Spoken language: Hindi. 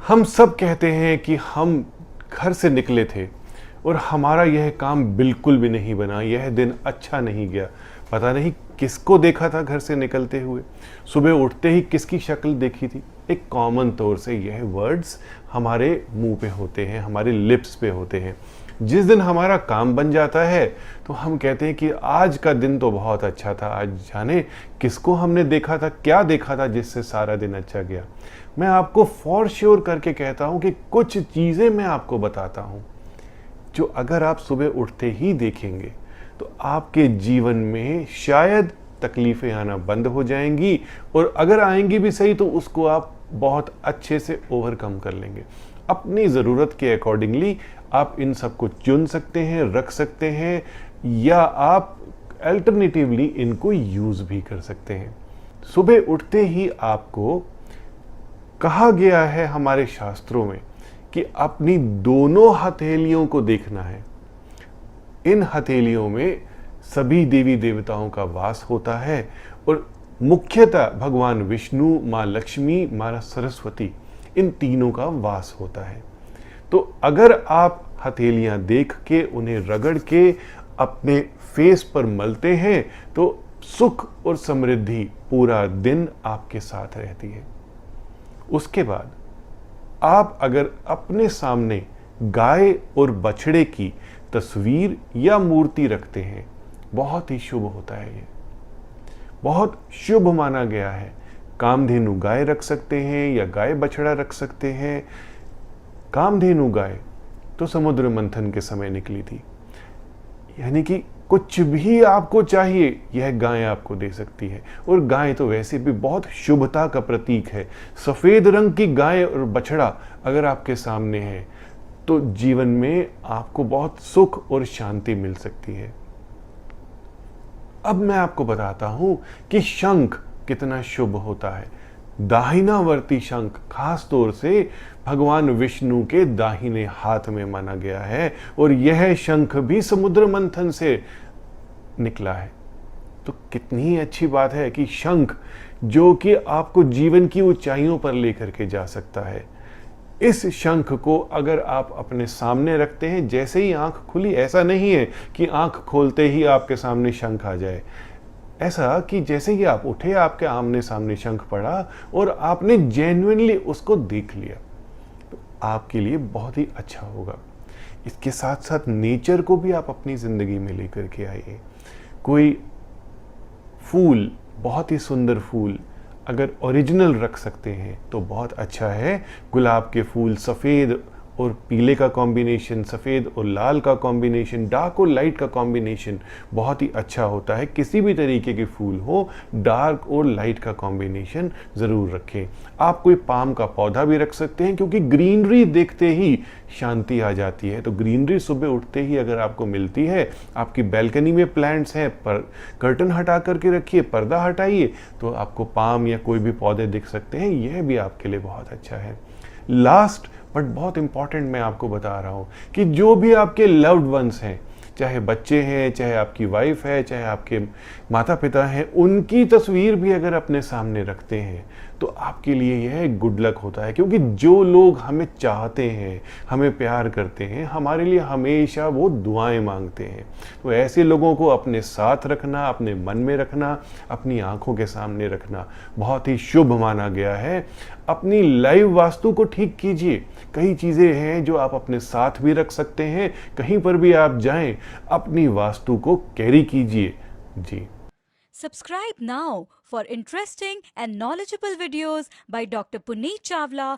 हम सब कहते हैं कि हम घर से निकले थे और हमारा यह काम बिल्कुल भी नहीं बना, यह दिन अच्छा नहीं गया। पता नहीं किसको देखा था घर से निकलते हुए, सुबह उठते ही किसकी शक्ल देखी थी। एक कॉमन तौर से यह वर्ड्स हमारे मुंह पे होते हैं, हमारे लिप्स पे होते हैं। जिस दिन हमारा काम बन जाता है तो हम कहते हैं कि आज का दिन तो बहुत अच्छा था, आज जाने किसको हमने देखा था, क्या देखा था जिससे सारा दिन अच्छा गया। मैं आपको फॉर श्योर करके कहता हूं कि कुछ चीज़ें मैं आपको बताता हूं जो अगर आप सुबह उठते ही देखेंगे तो आपके जीवन में शायद तकलीफ़ें आना बंद हो जाएंगी, और अगर आएंगी भी सही तो उसको आप बहुत अच्छे से ओवरकम कर लेंगे। अपनी ज़रूरत के अकॉर्डिंगली आप इन सब को चुन सकते हैं, रख सकते हैं, या आप अल्टरनेटिवली इनको यूज़ भी कर सकते हैं। सुबह उठते ही आपको कहा गया है हमारे शास्त्रों में कि अपनी दोनों हथेलियों को देखना है। इन हथेलियों में सभी देवी देवताओं का वास होता है और मुख्यतः भगवान विष्णु, माँ लक्ष्मी, माँ सरस्वती, इन तीनों का वास होता है। तो अगर आप हथेलियां देख के उन्हें रगड़ के अपने फेस पर मलते हैं तो सुख और समृद्धि पूरा दिन आपके साथ रहती है। उसके बाद आप अगर अपने सामने गाय और बछड़े की तस्वीर या मूर्ति रखते हैं, बहुत ही शुभ होता है। ये बहुत शुभ माना गया है। कामधेनु गाय रख सकते हैं या गाय बछड़ा रख सकते हैं। कामधेनु गाय तो समुद्र मंथन के समय निकली थी, यानी कि कुछ भी आपको चाहिए यह गाय आपको दे सकती है। और गाय तो वैसे भी बहुत शुभता का प्रतीक है। सफेद रंग की गाय और बछड़ा अगर आपके सामने है तो जीवन में आपको बहुत सुख और शांति मिल सकती है। अब मैं आपको बताता हूं कि शंख कितना शुभ होता है। दाहिनावर्ती शंख खास तौर से भगवान विष्णु के दाहिने हाथ में माना गया है, और यह शंख भी समुद्र मंथन से निकला है। तो कितनी अच्छी बात है कि शंख जो कि आपको जीवन की ऊंचाइयों पर लेकर के जा सकता है, इस शंख को अगर आप अपने सामने रखते हैं, जैसे ही आंख खुली, ऐसा नहीं है कि आंख खोलते ही आपके सामने शंख आ जाए, ऐसा कि जैसे ही आप उठे आपके आमने सामने शंख पड़ा और आपने जेन्युइनली उसको देख लिया, तो आपके लिए बहुत ही अच्छा होगा। इसके साथ साथ नेचर को भी आप अपनी ज़िंदगी में लेकर के आइए। कोई फूल, बहुत ही सुंदर फूल अगर ओरिजिनल रख सकते हैं तो बहुत अच्छा है। गुलाब के फूल, सफ़ेद और पीले का कॉम्बिनेशन, सफ़ेद और लाल का कॉम्बिनेशन, डार्क और लाइट का कॉम्बिनेशन बहुत ही अच्छा होता है। किसी भी तरीके के फूल हो, डार्क और लाइट का कॉम्बिनेशन ज़रूर रखें। आप कोई पाम का पौधा भी रख सकते हैं, क्योंकि ग्रीनरी देखते ही शांति आ जाती है। तो ग्रीनरी सुबह उठते ही अगर आपको मिलती है, आपकी बैल्कनी में प्लांट्स हैं, पर कर्टन हटा करके रखिए, पर्दा हटाइए, तो आपको पाम या कोई भी पौधे दिख सकते हैं। यह भी आपके लिए बहुत अच्छा है। लास्ट बट बहुत इंपॉर्टेंट मैं आपको बता रहा हूँ कि जो भी आपके लव्ड वंस हैं, चाहे बच्चे हैं, चाहे आपकी वाइफ है, चाहे आपके माता पिता हैं, उनकी तस्वीर भी अगर अपने सामने रखते हैं तो आपके लिए यह गुड लक होता है। क्योंकि जो लोग हमें चाहते हैं, हमें प्यार करते हैं, हमारे लिए हमेशा वो दुआएं मांगते हैं। तो ऐसे लोगों को अपने साथ रखना, अपने मन में रखना, अपनी आंखों के सामने रखना बहुत ही शुभ माना गया है। अपनी लाइव वास्तु को ठीक कीजिए। कई चीज़ें हैं जो आप अपने साथ भी रख सकते हैं। कहीं पर भी आप जाएं, अपनी वास्तु को कैरी कीजिए। जी। Subscribe now for interesting and knowledgeable videos by Dr. Puneet Chawla